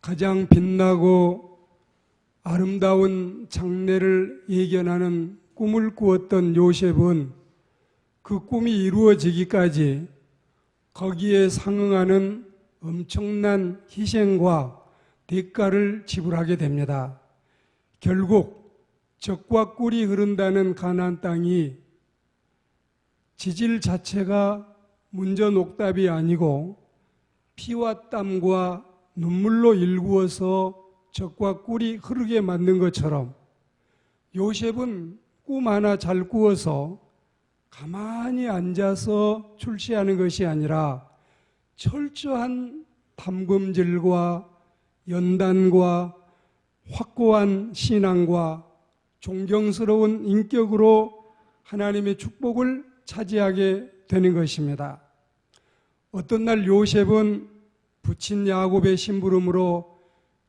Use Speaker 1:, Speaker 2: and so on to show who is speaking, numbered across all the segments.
Speaker 1: 가장 빛나고 아름다운 장래를 예견하는 꿈을 꾸었던 요셉은 그 꿈이 이루어지기까지 거기에 상응하는 엄청난 희생과 대가를 지불하게 됩니다. 결국 젖과 꿀이 흐른다는 가나안 땅이 지질 자체가 문전옥답이 아니고 피와 땀과 눈물로 일구어서 젖과 꿀이 흐르게 만든 것처럼 요셉은 꿈 하나 잘 꾸어서 가만히 앉아서 출시하는 것이 아니라 철저한 담금질과 연단과 확고한 신앙과 존경스러운 인격으로 하나님의 축복을 차지하게 되는 것입니다. 어떤 날 요셉은 부친 야곱의 심부름으로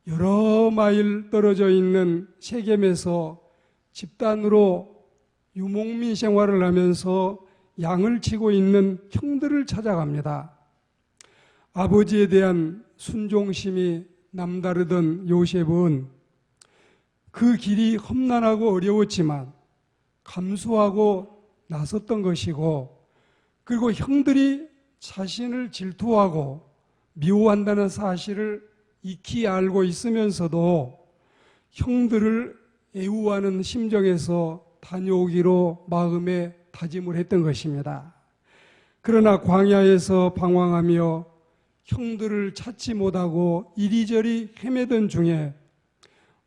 Speaker 1: 여러 마일 떨어져 있는 세겜에서 집단으로 유목민 생활을 하면서 양을 치고 있는 형들을 찾아갑니다. 아버지에 대한 순종심이 남다르던 요셉은 그 길이 험난하고 어려웠지만 감수하고 나섰던 것이고, 그리고 형들이 자신을 질투하고 미워한다는 사실을 익히 알고 있으면서도 형들을 애우하는 심정에서 다녀오기로 마음에 다짐을 했던 것입니다. 그러나 광야에서 방황하며 형들을 찾지 못하고 이리저리 헤매던 중에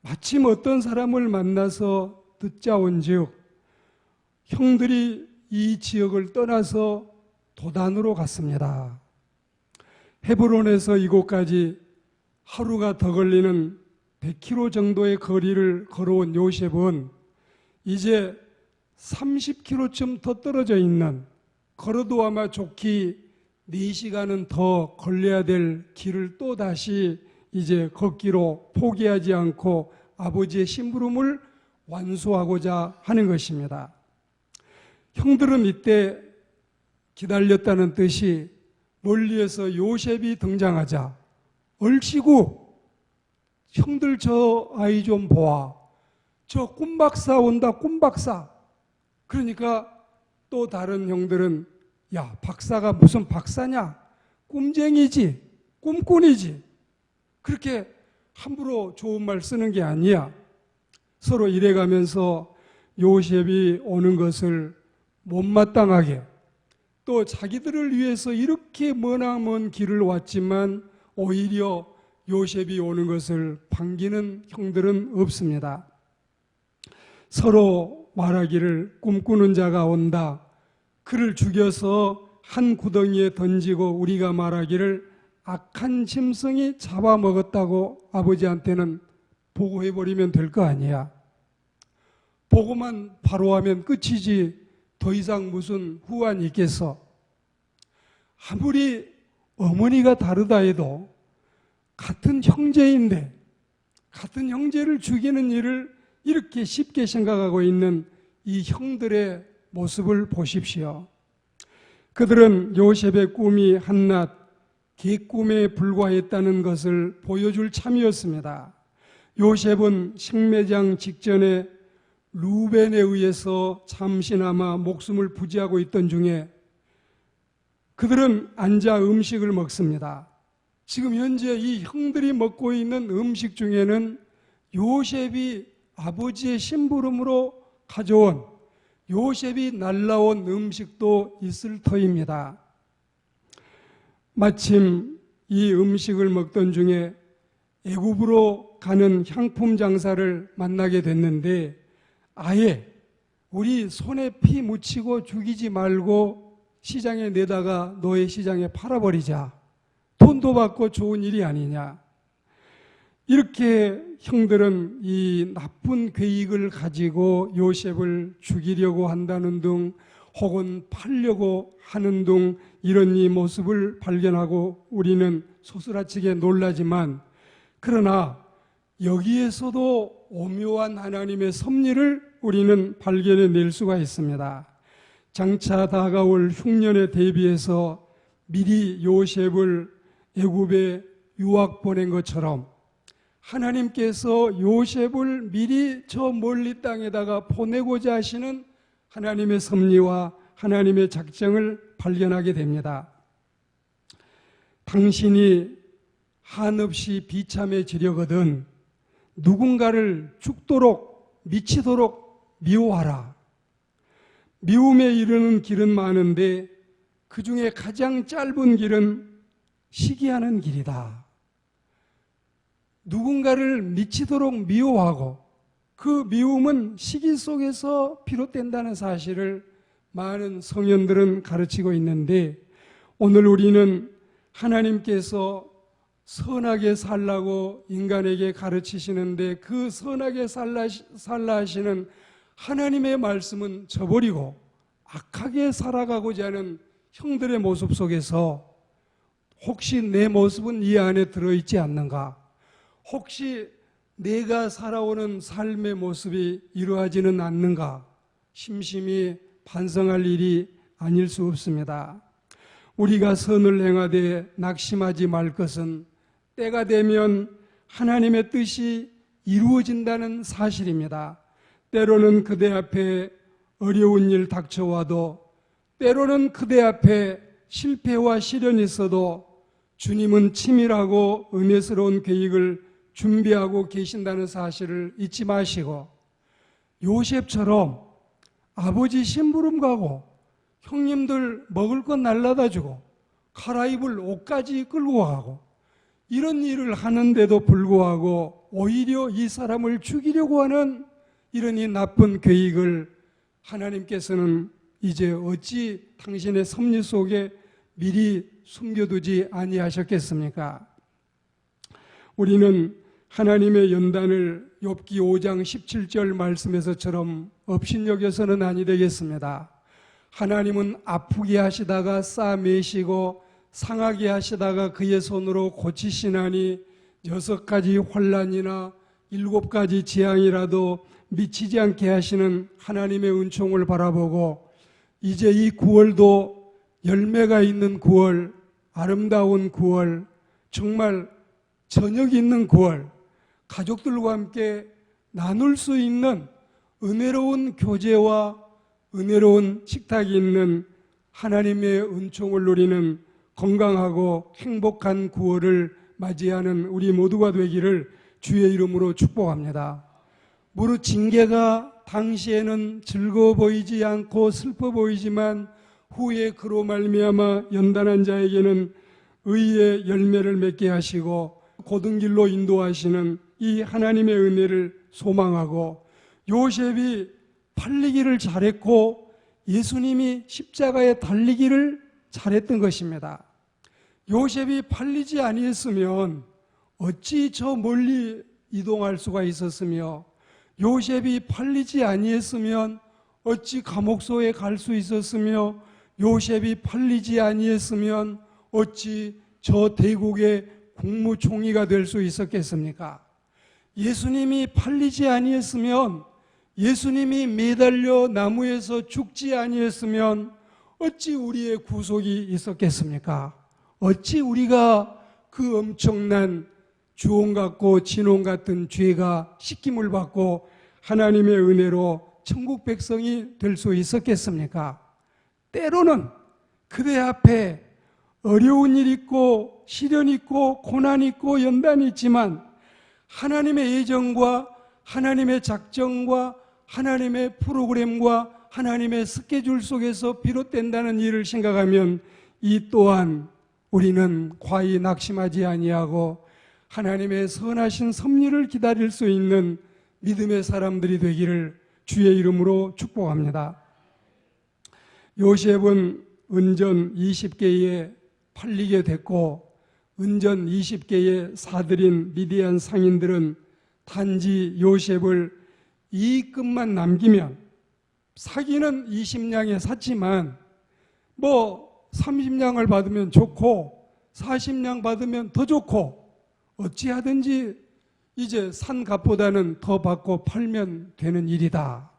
Speaker 1: 마침 어떤 사람을 만나서 듣자온즉 형들이 이 지역을 떠나서 도단으로 갔습니다. 헤브론에서 이곳까지 하루가 더 걸리는 100km 정도의 거리를 걸어온 요셉은 이제 30km쯤 더 떨어져 있는, 걸어도 아마 좋기 4시간은 더 걸려야 될 길을 또 다시 이제 걷기로 포기하지 않고 아버지의 심부름을 완수하고자 하는 것입니다. 형들은 이때 기다렸다는 뜻이 멀리에서 요셉이 등장하자 얼씨구 형들 저 아이 좀 보아, 저 꿈박사 온다 꿈박사. 그러니까 또 다른 형들은 야, 박사가 무슨 박사냐, 꿈쟁이지, 꿈꾼이지, 그렇게 함부로 좋은 말 쓰는 게 아니야. 서로 이래가면서 요셉이 오는 것을 못마땅하게, 또 자기들을 위해서 이렇게 머나먼 길을 왔지만 오히려 요셉이 오는 것을 반기는 형들은 없습니다. 서로 말하기를 꿈꾸는 자가 온다, 그를 죽여서 한 구덩이에 던지고 우리가 말하기를 악한 짐승이 잡아먹었다고 아버지한테는 보고해버리면 될 거 아니야. 보고만 바로 하면 끝이지 더 이상 무슨 후환이 있겠어. 아무리 어머니가 다르다 해도 같은 형제인데 같은 형제를 죽이는 일을 이렇게 쉽게 생각하고 있는 이 형들의 모습을 보십시오. 그들은 요셉의 꿈이 한낱 개꿈에 불과했다는 것을 보여줄 참이었습니다. 요셉은 식매장 직전에 루벤에 의해서 잠시나마 목숨을 부지하고 있던 중에 그들은 앉아 음식을 먹습니다. 지금 현재 이 형들이 먹고 있는 음식 중에는 요셉이 아버지의 심부름으로 가져온, 요셉이 날라온 음식도 있을 터입니다. 마침 이 음식을 먹던 중에 애굽으로 가는 향품 장사를 만나게 됐는데 아예 우리 손에 피 묻히고 죽이지 말고 시장에 내다가 너의 시장에 팔아버리자, 돈도 받고 좋은 일이 아니냐. 이렇게 형들은 이 나쁜 계획을 가지고 요셉을 죽이려고 한다는 등 혹은 팔려고 하는 등 이런 이 모습을 발견하고 우리는 소스라치게 놀라지만, 그러나 여기에서도 오묘한 하나님의 섭리를 우리는 발견해낼 수가 있습니다. 장차 다가올 흉년에 대비해서 미리 요셉을 애굽에 유학 보낸 것처럼 하나님께서 요셉을 미리 저 멀리 땅에다가 보내고자 하시는 하나님의 섭리와 하나님의 작정을 발견하게 됩니다. 당신이 한없이 비참해지려거든 누군가를 죽도록 미치도록 미워하라. 미움에 이르는 길은 많은데 그 중에 가장 짧은 길은 시기하는 길이다. 누군가를 미치도록 미워하고 그 미움은 시기 속에서 비롯된다는 사실을 많은 성현들은 가르치고 있는데, 오늘 우리는 하나님께서 선하게 살라고 인간에게 가르치시는데 그 선하게 살라 하시는 하나님의 말씀은 저버리고 악하게 살아가고자 하는 형들의 모습 속에서 혹시 내 모습은 이 안에 들어있지 않는가? 혹시 내가 살아오는 삶의 모습이 이루어지는 않는가? 심심히 반성할 일이 아닐 수 없습니다. 우리가 선을 행하되 낙심하지 말 것은 때가 되면 하나님의 뜻이 이루어진다는 사실입니다. 때로는 그대 앞에 어려운 일 닥쳐와도, 때로는 그대 앞에 실패와 시련이 있어도 주님은 치밀하고 은혜스러운 계획을 준비하고 계신다는 사실을 잊지 마시고, 요셉처럼 아버지 심부름 가고 형님들 먹을 것 날라다 주고 갈아입을 옷까지 끌고 가고 이런 일을 하는데도 불구하고 오히려 이 사람을 죽이려고 하는 이런 이 나쁜 계획을 하나님께서는 이제 어찌 당신의 섭리 속에 미리 숨겨두지 아니하셨겠습니까? 우리는 하나님의 연단을 욥기 5장 17절 말씀에서처럼 업신여겨서는 아니 되겠습니다. 하나님은 아프게 하시다가 싸매시고 상하게 하시다가 그의 손으로 고치시나니 6가지 환난이나 7가지 재앙이라도 미치지 않게 하시는 하나님의 은총을 바라보고, 이제 이 9월도 열매가 있는 9월, 아름다운 9월, 정말 저녁 있는 9월, 가족들과 함께 나눌 수 있는 은혜로운 교제와 은혜로운 식탁이 있는 하나님의 은총을 누리는 건강하고 행복한 9월을 맞이하는 우리 모두가 되기를 주의 이름으로 축복합니다. 무릇 징계가 당시에는 즐거워 보이지 않고 슬퍼 보이지만 후에 그로 말미암아 연단한 자에게는 의의 열매를 맺게 하시고 고든 길로 인도하시는 이 하나님의 은혜를 소망하고, 요셉이 팔리기를 잘했고 예수님이 십자가에 달리기를 잘했던 것입니다. 요셉이 팔리지 아니했으면 어찌 저 멀리 이동할 수가 있었으며, 요셉이 팔리지 아니했으면 어찌 감옥소에 갈 수 있었으며, 요셉이 팔리지 아니했으면 어찌 저 대국의 국무총리가 될 수 있었겠습니까? 예수님이 팔리지 아니했으면, 예수님이 매달려 나무에서 죽지 아니했으면 어찌 우리의 구속이 있었겠습니까? 어찌 우리가 그 엄청난 주홍 같고 진홍 같은 죄가 씻김을 받고 하나님의 은혜로 천국 백성이 될 수 있었겠습니까? 때로는 그대 앞에 어려운 일 있고 시련 있고 고난 있고 연단이 있지만 하나님의 예정과 하나님의 작정과 하나님의 프로그램과 하나님의 스케줄 속에서 비롯된다는 일을 생각하면 이 또한 우리는 과히 낙심하지 아니하고 하나님의 선하신 섭리를 기다릴 수 있는 믿음의 사람들이 되기를 주의 이름으로 축복합니다. 요셉은 은전 20개에 팔리게 됐고, 은전 20개의 사들인 미디안 상인들은 단지 요셉을 이익금만 남기면, 사기는 20냥에 샀지만 30냥을 받으면 좋고 40냥 받으면 더 좋고 어찌하든지 이제 산 값보다는 더 받고 팔면 되는 일이다.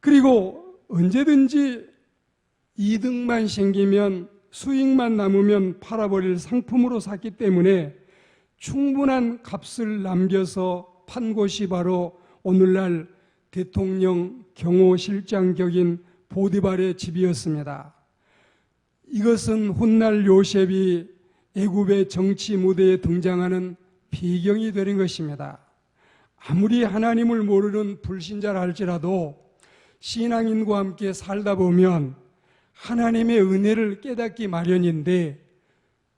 Speaker 1: 그리고 언제든지 이득만 생기면, 수익만 남으면 팔아버릴 상품으로 샀기 때문에 충분한 값을 남겨서 판 곳이 바로 오늘날 대통령 경호실장 격인 보디발의 집이었습니다. 이것은 훗날 요셉이 애굽의 정치 무대에 등장하는 배경이 되는 것입니다. 아무리 하나님을 모르는 불신자라 할지라도 신앙인과 함께 살다 보면 하나님의 은혜를 깨닫기 마련인데,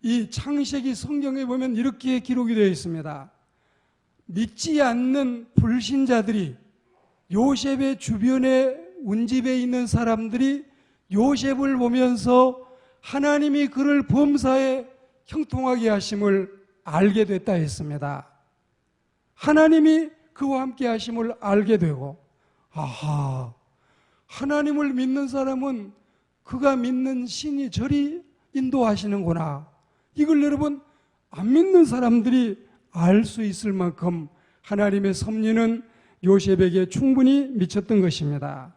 Speaker 1: 이 창세기 성경에 보면 이렇게 기록이 되어 있습니다. 믿지 않는 불신자들이, 요셉의 주변에 운집에 있는 사람들이 요셉을 보면서 하나님이 그를 범사에 형통하게 하심을 알게 됐다 했습니다. 하나님이 그와 함께 하심을 알게 되고, 아하, 하나님을 믿는 사람은 그가 믿는 신이 저리 인도하시는구나. 이걸 여러분, 안 믿는 사람들이 알 수 있을 만큼 하나님의 섭리는 요셉에게 충분히 미쳤던 것입니다.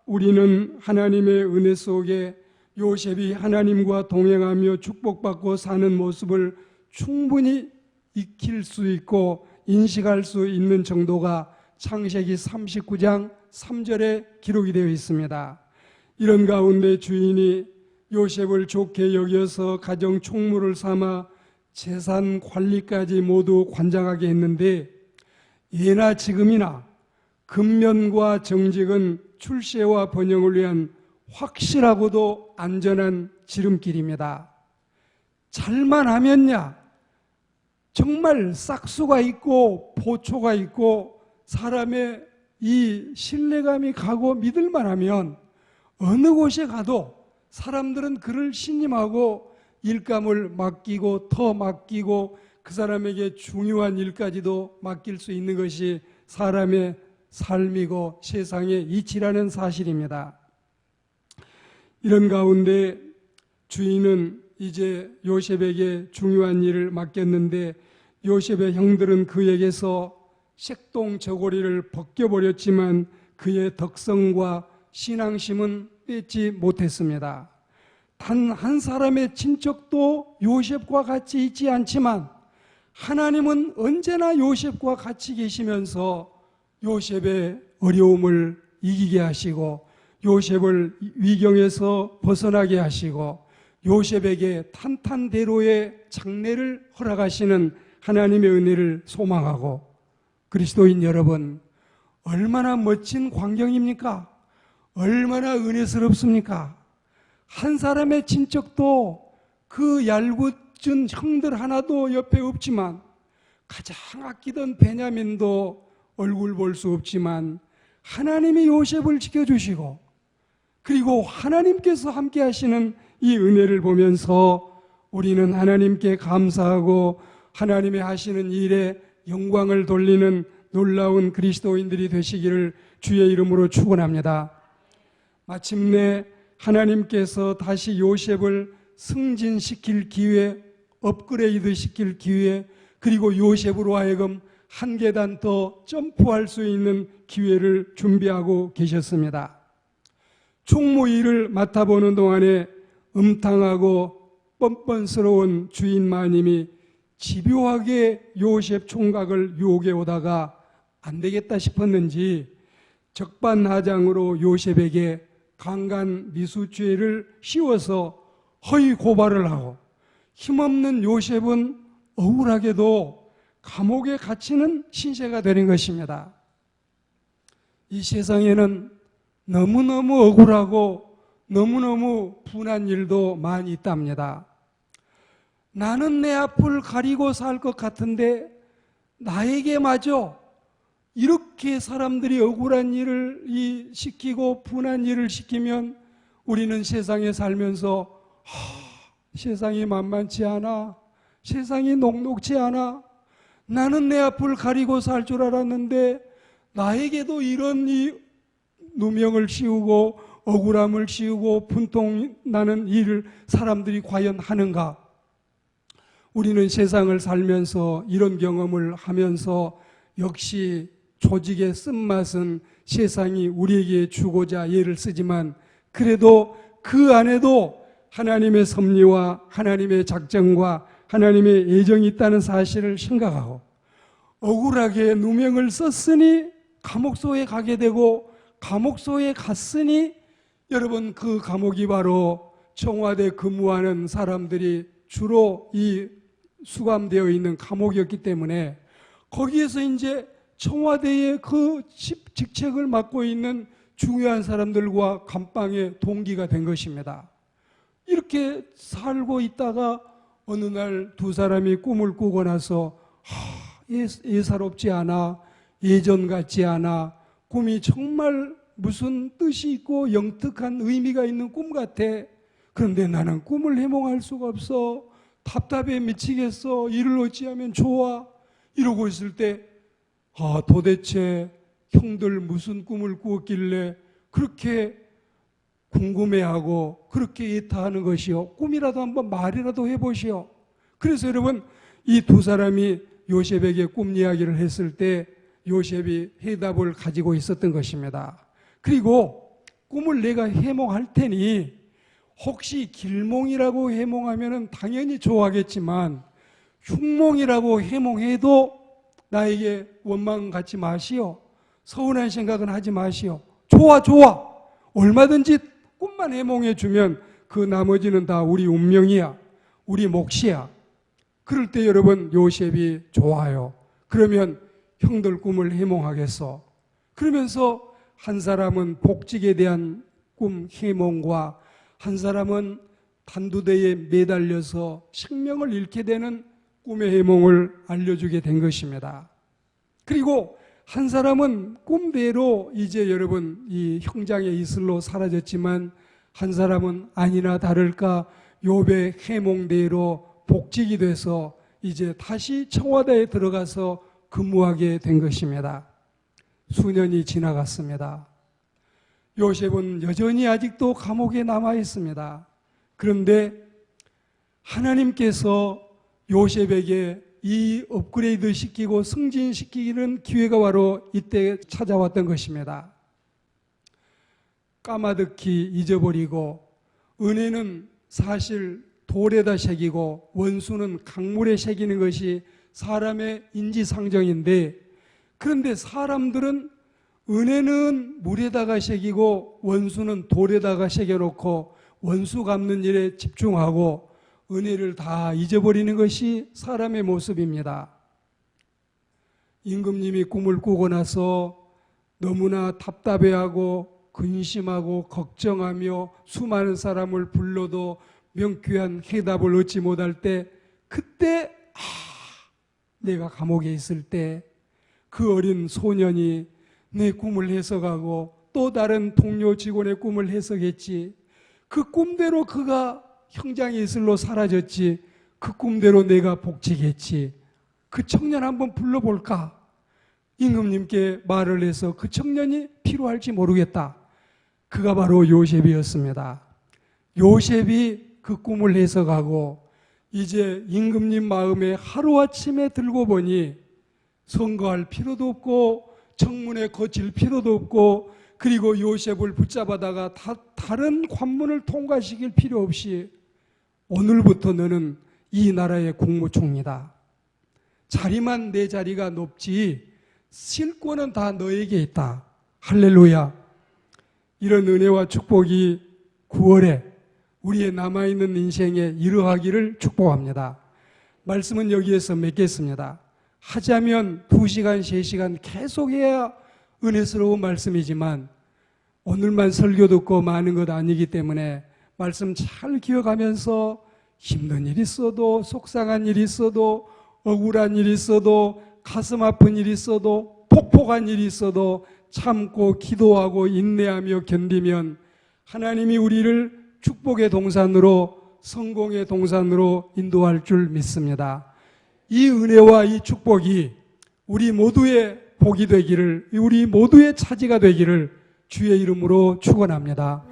Speaker 1: 우리는 하나님의 은혜 속에 요셉이 하나님과 동행하며 축복받고 사는 모습을 충분히 익힐 수 있고 인식할 수 있는 정도가 창세기 39장 3절에 기록이 되어 있습니다. 이런 가운데 주인이 요셉을 좋게 여겨서 가정 총무를 삼아 재산 관리까지 모두 관장하게 했는데, 예나 지금이나 근면과 정직은 출세와 번영을 위한 확실하고도 안전한 지름길입니다. 잘만 하면야 정말 싹수가 있고 보초가 있고 사람의 이 신뢰감이 가고 믿을만 하면 어느 곳에 가도 사람들은 그를 신임하고 일감을 맡기고 더 맡기고 그 사람에게 중요한 일까지도 맡길 수 있는 것이 사람의 삶이고 세상의 이치라는 사실입니다. 이런 가운데 주인은 이제 요셉에게 중요한 일을 맡겼는데, 요셉의 형들은 그에게서 색동저고리를 벗겨버렸지만 그의 덕성과 신앙심은 뺏지 못했습니다. 단 한 사람의 친척도 요셉과 같이 있지 않지만 하나님은 언제나 요셉과 같이 계시면서 요셉의 어려움을 이기게 하시고 요셉을 위경에서 벗어나게 하시고 요셉에게 탄탄대로의 장래를 허락하시는 하나님의 은혜를 소망하고, 그리스도인 여러분, 얼마나 멋진 광경입니까? 얼마나 은혜스럽습니까? 한 사람의 친척도 그 얄궂은 형들 하나도 옆에 없지만, 가장 아끼던 베냐민도 얼굴 볼 수 없지만 하나님이 요셉을 지켜주시고, 그리고 하나님께서 함께 하시는 이 은혜를 보면서 우리는 하나님께 감사하고 하나님의 하시는 일에 영광을 돌리는 놀라운 그리스도인들이 되시기를 주의 이름으로 축원합니다. 마침내 하나님께서 다시 요셉을 승진시킬 기회, 업그레이드 시킬 기회, 그리고 요셉으로 하여금 한 계단 더 점프할 수 있는 기회를 준비하고 계셨습니다. 총무 일을 맡아보는 동안에 음탕하고 뻔뻔스러운 주인 마님이 집요하게 요셉 총각을 유혹해 오다가 안 되겠다 싶었는지 적반하장으로 요셉에게 강간 미수죄를 씌워서 허위 고발을 하고, 힘없는 요셉은 억울하게도 감옥에 갇히는 신세가 되는 것입니다. 이 세상에는 너무너무 억울하고 너무너무 분한 일도 많이 있답니다. 나는 내 앞을 가리고 살 것 같은데 나에게 마저 이렇게 사람들이 억울한 일을 시키고 분한 일을 시키면 우리는 세상에 살면서 세상이 만만치 않아, 세상이 녹록지 않아, 나는 내 앞을 가리고 살 줄 알았는데 나에게도 이런 이 누명을 씌우고 억울함을 씌우고 분통나는 일을 사람들이 과연 하는가? 우리는 세상을 살면서 이런 경험을 하면서 역시 조직의 쓴맛은 세상이 우리에게 주고자 예를 쓰지만, 그래도 그 안에도 하나님의 섭리와 하나님의 작정과 하나님의 예정이 있다는 사실을 생각하고 억울하게 누명을 썼으니 감옥소에 가게 되고 감옥소에 갔으니 여러분 그 감옥이 바로 청와대 근무하는 사람들이 주로 이 수감되어 있는 감옥이었기 때문에 거기에서 이제 청와대의 그 직책을 맡고 있는 중요한 사람들과 감방의 동기가 된 것입니다. 이렇게 살고 있다가 어느 날 두 사람이 꿈을 꾸고 나서 예사롭지 않아, 예전 같지 않아, 꿈이 정말 무슨 뜻이 있고 영특한 의미가 있는 꿈 같아. 그런데 나는 꿈을 해몽할 수가 없어. 답답해 미치겠어. 이를 어찌하면 좋아. 이러고 있을 때 도대체 형들 무슨 꿈을 꾸었길래 그렇게 궁금해하고 그렇게 예타하는 것이요. 꿈이라도 한번 말이라도 해보시오. 그래서 여러분 이 두 사람이 요셉에게 꿈 이야기를 했을 때 요셉이 해답을 가지고 있었던 것입니다. 그리고 꿈을 내가 해몽할 테니 혹시 길몽이라고 해몽하면 당연히 좋아하겠지만 흉몽이라고 해몽해도 나에게 원망 갖지 마시오. 서운한 생각은 하지 마시오. 좋아. 얼마든지 꿈만 해몽해 주면 그 나머지는 다 우리 운명이야. 우리 몫이야. 그럴 때 여러분 요셉이 좋아요. 그러면 형들 꿈을 해몽하겠어. 그러면서 한 사람은 복직에 대한 꿈 해몽과 한 사람은 단두대에 매달려서 생명을 잃게 되는 꿈의 해몽을 알려주게 된 것입니다. 그리고 한 사람은 꿈대로 이제 여러분 이 형장의 이슬로 사라졌지만 한 사람은 아니나 다를까 욥의 해몽대로 복직이 돼서 이제 다시 청와대에 들어가서 근무하게 된 것입니다. 수년이 지나갔습니다. 요셉은 여전히 아직도 감옥에 남아 있습니다. 그런데 하나님께서 요셉에게 이 업그레이드 시키고 승진시키는 기회가 바로 이때 찾아왔던 것입니다. 까마득히 잊어버리고 은혜는 사실 돌에다 새기고 원수는 강물에 새기는 것이 사람의 인지상정인데 그런데 사람들은 은혜는 물에다가 새기고 원수는 돌에다가 새겨놓고 원수 갚는 일에 집중하고 은혜를 다 잊어버리는 것이 사람의 모습입니다. 임금님이 꿈을 꾸고 나서 너무나 답답해하고 근심하고 걱정하며 수많은 사람을 불러도 명쾌한 해답을 얻지 못할 때 그때 내가 감옥에 있을 때 그 어린 소년이 내 꿈을 해석하고 또 다른 동료 직원의 꿈을 해석했지. 그 꿈대로 그가 형장의 이슬로 사라졌지. 그 꿈대로 내가 복직했지. 그 청년 한번 불러볼까? 임금님께 말을 해서 그 청년이 필요할지 모르겠다. 그가 바로 요셉이었습니다. 요셉이 그 꿈을 해석하고 이제 임금님 마음에 하루아침에 들고 보니 선거할 필요도 없고 청문회 거칠 필요도 없고 그리고 요셉을 붙잡아다가 다른 관문을 통과시킬 필요 없이 오늘부터 너는 이 나라의 국무총리다. 자리만 내 자리가 높지 실권은 다 너에게 있다. 할렐루야. 이런 은혜와 축복이 9월에 우리의 남아있는 인생에 이루어가기를 축복합니다. 말씀은 여기에서 맺겠습니다. 하자면 2시간, 3시간 계속해야 은혜스러운 말씀이지만 오늘만 설교 듣고 마는 것 아니기 때문에 말씀 잘 기억하면서 힘든 일이 있어도 속상한 일이 있어도 억울한 일이 있어도 가슴 아픈 일이 있어도 폭폭한 일이 있어도 참고 기도하고 인내하며 견디면 하나님이 우리를 축복의 동산으로 성공의 동산으로 인도할 줄 믿습니다. 이 은혜와 이 축복이 우리 모두의 복이 되기를 우리 모두의 차지가 되기를 주의 이름으로 축원합니다.